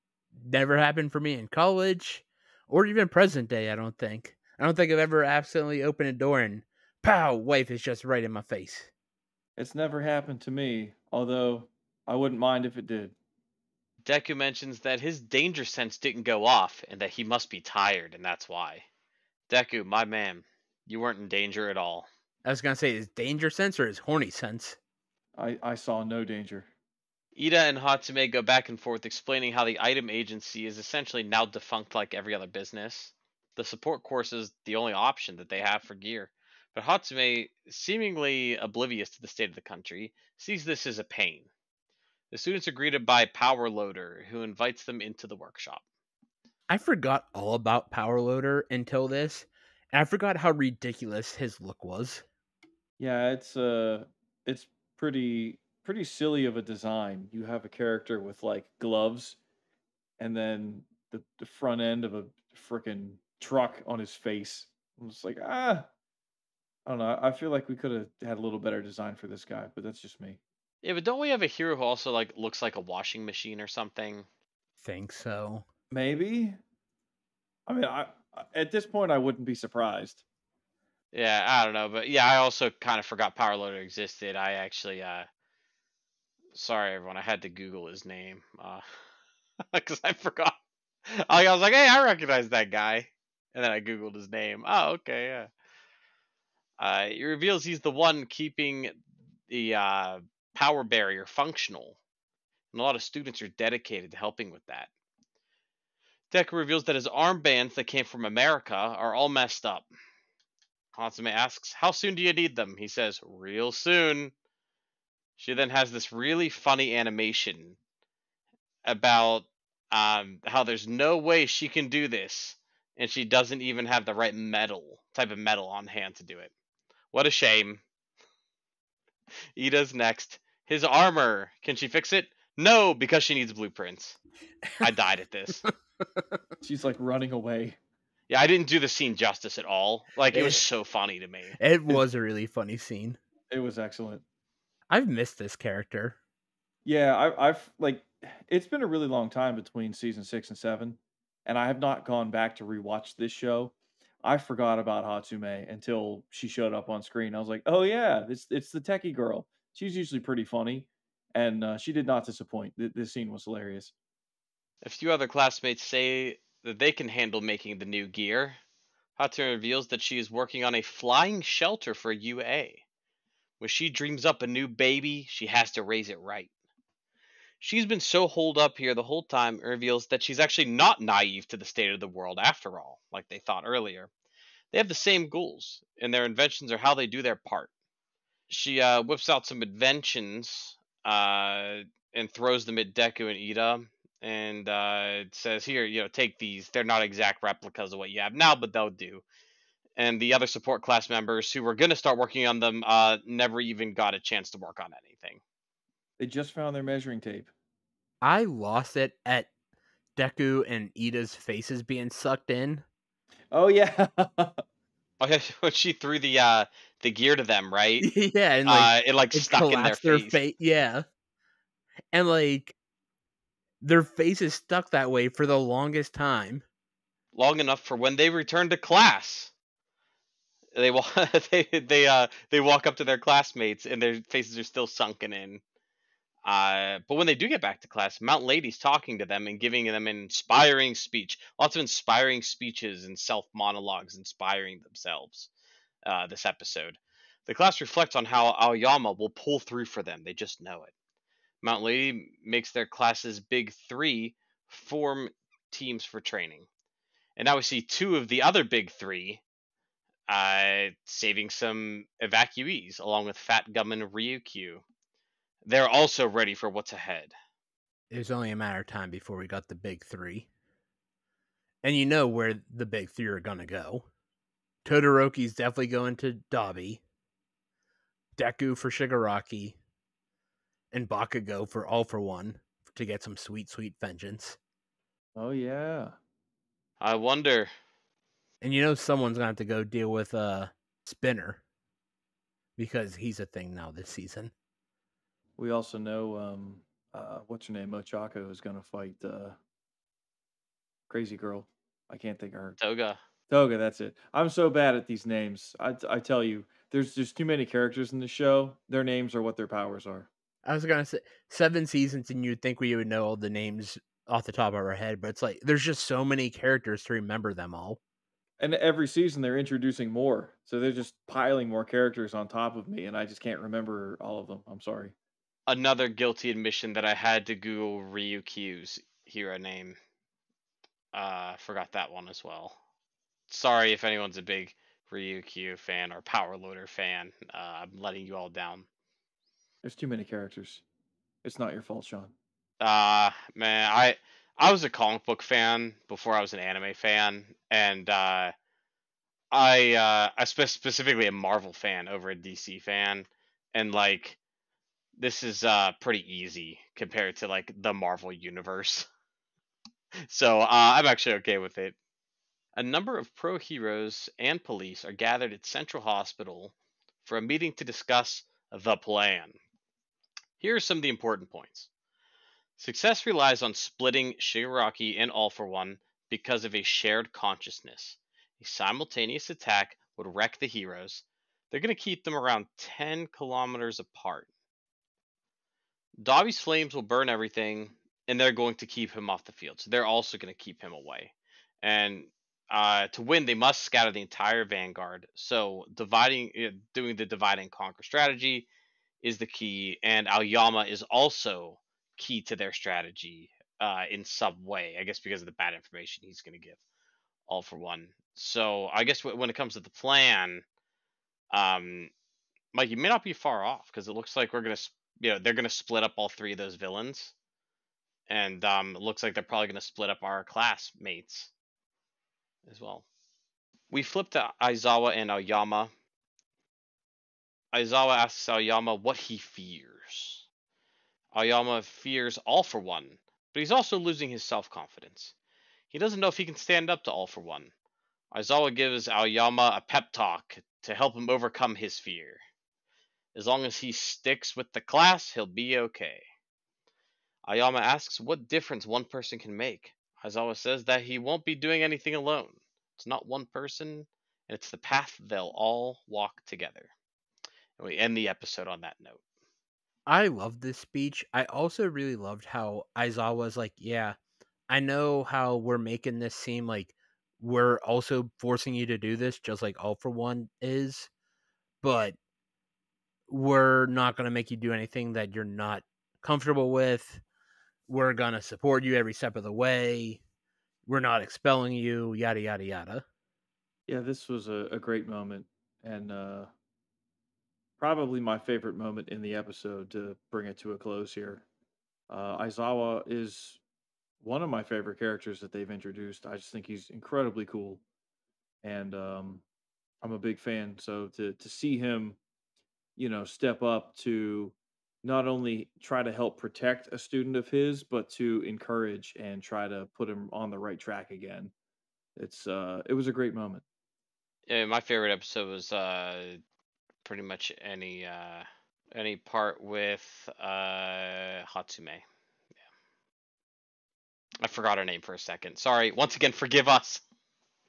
S1: never happened for me in college or even present day, I don't think. I don't think I've ever accidentally opened a door and pow, wife is just right in my face.
S3: It's never happened to me, although I wouldn't mind if it did.
S2: Deku mentions that his danger sense didn't go off and that he must be tired, and that's why. Deku, my man, you weren't in danger at all.
S1: I was gonna say his danger sense or his horny sense.
S3: I saw no danger.
S2: Ida and Hatsume go back and forth explaining how the item agency is essentially now defunct like every other business. The support course is the only option that they have for gear. But Hatsume, seemingly oblivious to the state of the country, sees this as a pain. The students are greeted by Power Loader, who invites them into the workshop.
S1: I forgot all about Power Loader until this, and I forgot how ridiculous his look was.
S3: Yeah, it's pretty silly of a design. You have a character with like gloves and then the front end of a freaking truck on his face. I'm just like, I don't know. I feel like we could have had a little better design for this guy, but that's just me.
S2: Yeah, but don't we have a hero who also like looks like a washing machine or something?
S1: Think so.
S3: Maybe. I mean, at this point I wouldn't be surprised.
S2: Yeah, I don't know, but yeah, I also kind of forgot Power Loader existed. I actually, sorry everyone, I had to Google his name, because I forgot. I was like, hey, I recognize that guy, and then I Googled his name. Oh, okay, yeah. It reveals he's the one keeping the power barrier functional, and a lot of students are dedicated to helping with that. Deku reveals that his armbands that came from America are all messed up. Hatsume asks, how soon do you need them? He says, real soon. She then has this really funny animation about how there's no way she can do this, and she doesn't even have the right type of metal on hand to do it. What a shame. Ida's next. His armor. Can she fix it? No, because she needs blueprints. I died at this.
S3: She's like running away.
S2: Yeah, I didn't do the scene justice at all. Like, it was
S1: It,
S2: so funny to me.
S1: it was a really funny scene.
S3: It was excellent.
S1: I've missed this character.
S3: Yeah, I've like it's been a really long time between season 6 and 7, and I have not gone back to rewatch this show. I forgot about Hatsume until she showed up on screen. I was like, oh yeah, it's the techie girl. She's usually pretty funny, and she did not disappoint. This scene was hilarious.
S2: A few other classmates say that they can handle making the new gear. Hatsune reveals that she is working on a flying shelter for UA. When she dreams up a new baby, she has to raise it right. She's been so holed up here the whole time and reveals that she's actually not naive to the state of the world after all, like they thought earlier. They have the same goals, and their inventions are how they do their part. She whips out some inventions and throws them at Deku and Ida, and it says, "Here, take these. They're not exact replicas of what you have now, but they'll do." And the other support class members who were going to start working on them never even got a chance to work on anything.
S3: They just found their measuring tape.
S1: I lost it at Deku and Ida's faces being sucked in.
S3: Oh yeah.
S2: Oh yeah, when she threw the gear to them, right?
S1: Yeah, and like
S2: It like
S1: it
S2: stuck in their
S1: collapsed their
S2: face
S1: face. Yeah, and like their faces stuck that way for the longest time.
S2: long enough for when they return to class. They walk they walk up to their classmates and their faces are still sunken in. But when they do get back to class, Mount Lady's talking to them and giving them an inspiring speech. Lots of inspiring speeches and self monologues inspiring themselves. This episode, the class reflects on how Aoyama will pull through for them. They just know it. Mount Lady makes their class's big three form teams for training, and now we see two of the other big three saving some evacuees along with Fat Gum and Ryukyu. They're also ready for what's ahead.
S1: It was only a matter of time before we got the big three. And you know where the big three are gonna go. Todoroki's definitely going to Dabi, Deku for Shigaraki, and Bakugo for All for One to get some sweet, sweet vengeance.
S3: Oh yeah.
S2: I wonder.
S1: And you know someone's gonna have to go deal with Spinner because he's a thing now this season.
S3: We also know what's her name? Ochako is gonna fight Crazy Girl. I can't think of her.
S2: Toga.
S3: Toga, that's it. I'm so bad at these names. I tell you, there's too many characters in the show. Their names are what their powers are.
S1: I was gonna say 7 seasons, and you'd think we would know all the names off the top of our head, but it's like there's just so many characters to remember them all.
S3: And every season they're introducing more, so they're just piling more characters on top of me, and I just can't remember all of them. I'm sorry.
S2: Another guilty admission that I had to Google Ryukyu's hero name. Forgot that one as well. Sorry if anyone's a big Ryukyu fan or Power Loader fan. I'm letting you all down.
S3: There's too many characters. It's not your fault, Sean.
S2: Man, I was a comic book fan before I was an anime fan, and specifically a Marvel fan over a DC fan, and like this is pretty easy compared to like the Marvel universe. So I'm actually okay with it. A number of pro heroes and police are gathered at Central Hospital for a meeting to discuss the plan. Here are some of the important points. Success relies on splitting Shigaraki and All for One because of a shared consciousness. A simultaneous attack would wreck the heroes. They're going to keep them around 10 kilometers apart. Dobby's flames will burn everything, and they're going to keep him off the field. So they're also going to keep him away. And to win, they must scatter the entire vanguard. So doing the divide and conquer strategy is the key, and Aoyama is also key to their strategy in some way. I guess because of the bad information he's going to give, All for One. So I guess when it comes to the plan, Mike, you may not be far off because it looks like they're gonna split up all three of those villains, and it looks like they're probably gonna split up our classmates as well. We flip to Aizawa and Aoyama. Aizawa asks Aoyama what he fears. Aoyama fears All for One, but he's also losing his self-confidence. He doesn't know if he can stand up to All for One. Aizawa gives Aoyama a pep talk to help him overcome his fear. As long as he sticks with the class, he'll be okay. Aoyama asks what difference one person can make. Aizawa says that he won't be doing anything alone. It's not one person, and it's the path they'll all walk together. And we end the episode on that note.
S1: I love this speech. I also really loved how Aizawa was like, yeah, I know how we're making this seem like we're also forcing you to do this, just like All for One is, but we're not going to make you do anything that you're not comfortable with. We're going to support you every step of the way. We're not expelling you, yada, yada, yada.
S3: Yeah, this was a great moment, and probably my favorite moment in the episode to bring it to a close here. Aizawa is one of my favorite characters that they've introduced. I just think he's incredibly cool, and I'm a big fan. So to see him, step up to not only try to help protect a student of his, but to encourage and try to put him on the right track again. It was a great moment.
S2: Yeah, my favorite episode was pretty much any part with Hatsume. I forgot her name for a second. Sorry. Once again, forgive us.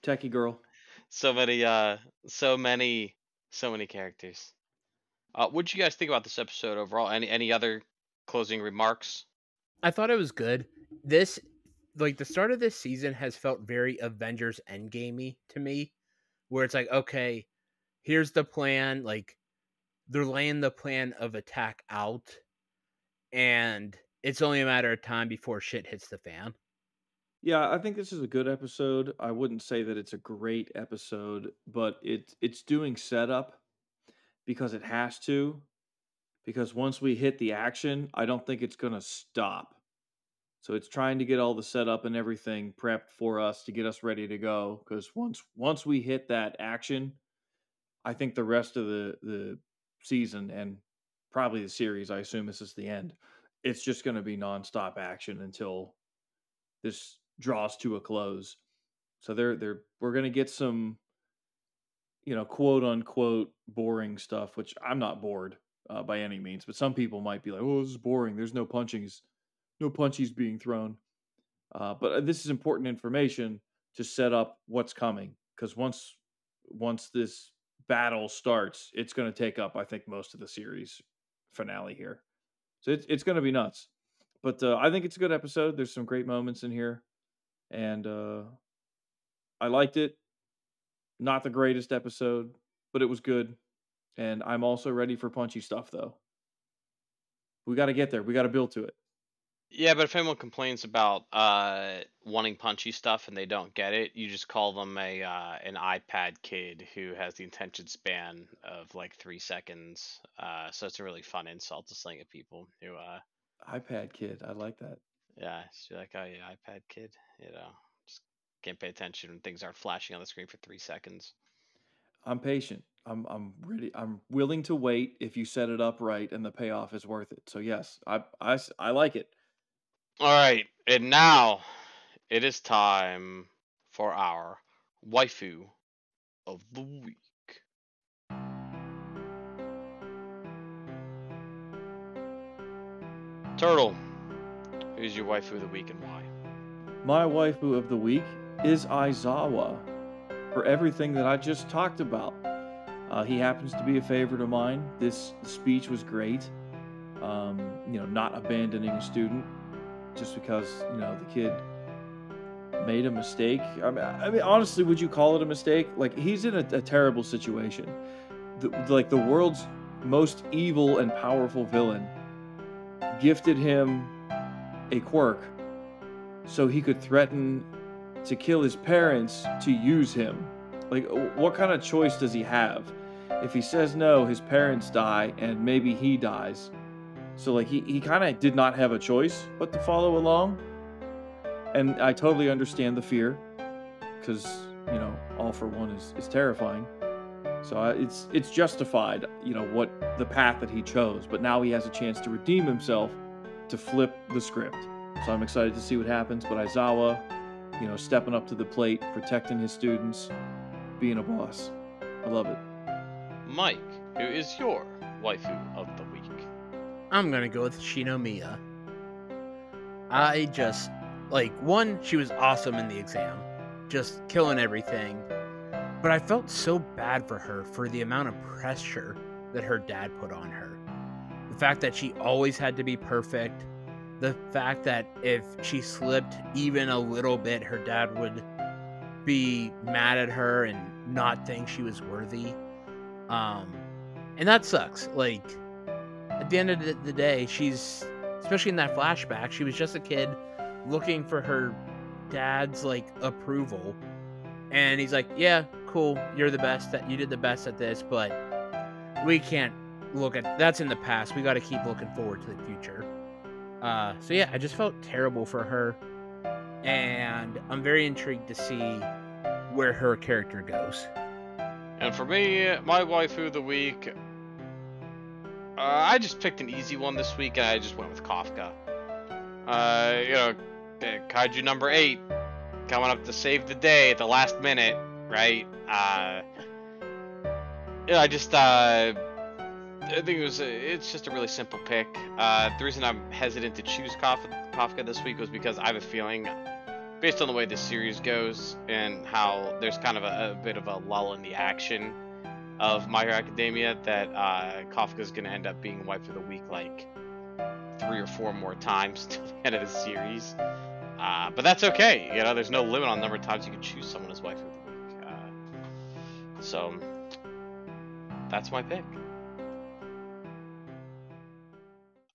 S3: Techie girl.
S2: So many so many characters. What'd you guys think about this episode overall? Any other closing remarks?
S1: I thought it was good. This, like, the start of this season has felt very Avengers Endgamey to me, where it's like, okay, here's the plan. Like, they're laying the plan of attack out, and it's only a matter of time before shit hits the fan.
S3: Yeah, I think this is a good episode. I wouldn't say that it's a great episode, but it's doing setup because it has to. Because once we hit the action, I don't think it's gonna stop. So it's trying to get all the setup and everything prepped for us to get us ready to go. Because once we hit that action, I think the rest of the season and probably the series, I assume this is the end. It's just going to be nonstop action until this draws to a close. So we're going to get some, quote unquote boring stuff, which I'm not bored by any means, but some people might be like, "Oh, this is boring. There's no punchies being thrown." But this is important information to set up what's coming because once this battle starts, it's going to take up, I think, most of the series finale here. So it's going to be nuts. But I think it's a good episode. There's some great moments in here, and I liked it. Not the greatest episode, but it was good. And I'm also ready for punchy stuff, though. We got to get there. We got to build to it.
S2: Yeah, but if anyone complains about wanting punchy stuff and they don't get it, you just call them an iPad kid who has the attention span of like 3 seconds. So it's a really fun insult to sling at people who
S3: iPad kid. I like that.
S2: yeah, so you're like, oh yeah, iPad kid, just can't pay attention when things aren't flashing on the screen for 3 seconds.
S3: I'm patient. I'm ready. I'm willing to wait if you set it up right and the payoff is worth it. So yes, I like it.
S2: All right, and now it is time for our waifu of the week. Turtle, who's your waifu of the week and why?
S3: My waifu of the week is Aizawa for everything that I just talked about. He happens to be a favorite of mine. This speech was great. Not abandoning a student just because the kid made a mistake. I mean, honestly, would you call it a mistake? Like he's in a terrible situation. The world's most evil and powerful villain gifted him a quirk so he could threaten to kill his parents to use him. Like, what kind of choice does he have? If he says no, his parents die and maybe he dies. So like he kind of did not have a choice but to follow along. And I totally understand the fear because, all for one is terrifying. So it's justified, what the path that he chose. But now he has a chance to redeem himself, to flip the script. So I'm excited to see what happens. But Aizawa, stepping up to the plate, protecting his students, being a boss. I love it.
S2: Mike, who is your waifu of the week?
S1: I'm gonna go with Shinomiya. I just she was awesome in the exam, just killing everything. But I felt so bad for her for the amount of pressure that her dad put on her. The fact that she always had to be perfect. The fact that if she slipped even a little bit, her dad would be mad at her and not think she was worthy. And that sucks. Like, at the end of the day, she's, especially in that flashback, she was just a kid looking for her dad's, approval. And he's like, yeah, cool, you're the best, you did the best at this, but we can't look at, that's in the past, we gotta keep looking forward to the future. So yeah, I just felt terrible for her, and I'm very intrigued to see where her character goes.
S2: And for me, my waifu of the week, I just picked an easy one this week, and I just went with Kafka. Kaiju number 8 coming up to save the day at the last minute, right? I think it's just a really simple pick. The reason I'm hesitant to choose Kafka this week was because I have a feeling, based on the way this series goes and how there's kind of a bit of a lull in the action of My Hero Academia, that Kafka's going to end up being waifu of the week like 3 or 4 more times till the end of the series. But that's okay. There's no limit on the number of times you can choose someone as waifu of the week. So that's my pick.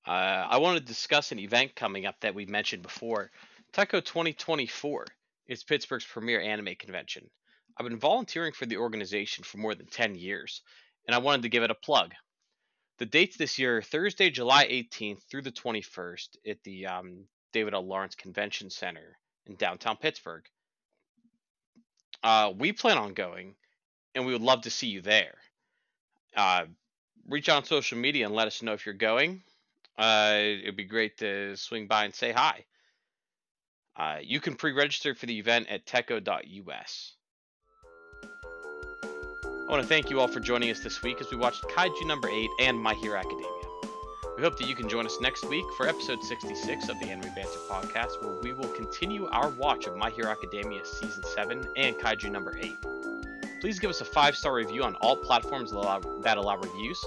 S2: I want to discuss an event coming up that we mentioned before. Taiko 2024 is Pittsburgh's premier anime convention. I've been volunteering for the organization for more than 10 years, and I wanted to give it a plug. The dates this year are Thursday, July 18th through the 21st at the David L. Lawrence Convention Center in downtown Pittsburgh. We plan on going, and we would love to see you there. Reach out on social media and let us know if you're going. It'd be great to swing by and say hi. You can pre-register for the event at techo.us. I want to thank you all for joining us this week as we watched Kaiju number 8 and My Hero Academia. We hope that you can join us next week for episode 66 of the Anime Banter podcast, where we will continue our watch of My Hero Academia Season 7 and Kaiju number 8. Please give us a 5-star review on all platforms that allow reviews.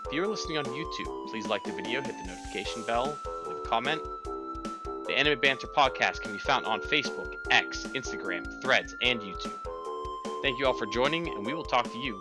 S2: If you're listening on YouTube, please like the video, hit the notification bell, leave a comment. The Anime Banter podcast can be found on Facebook, X, Instagram, Threads, and YouTube. Thank you all for joining, and we will talk to you